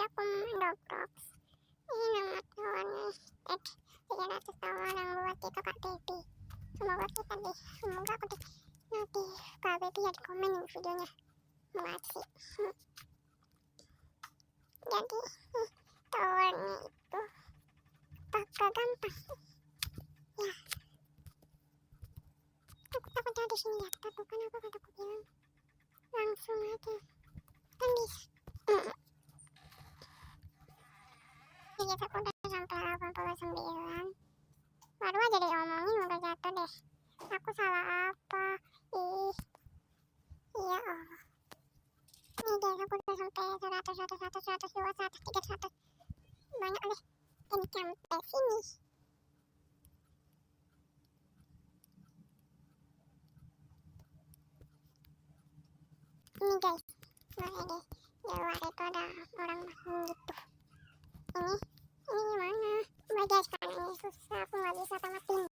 aku main Roblox. Ini nama tawarnya Ed 300 tawar yang buat kita Kak Baby. Semoga kita semoga aku nanti Kak Baby ya di komen videonya. Makasih. Jadi tawarnya itu bakal gampang. Ya. Aku takut jadi sini ya, tapi kan aku kataku bilang langsung aja. Kan bisa. Jadi aku udah sampai 89. Baru aja diomongin udah jatuh deh. Aku salah apa? Ih. Iya Allah. Ini guys, aku udah sampai 100, 100, 100, 102, 103, 100. Banyak deh. Ini sampai sini. Ini guys, boleh deh. Di luar itu ada orang gitu. Ini gimana? Guys, karena ini susah, aku nggak bisa tamatin.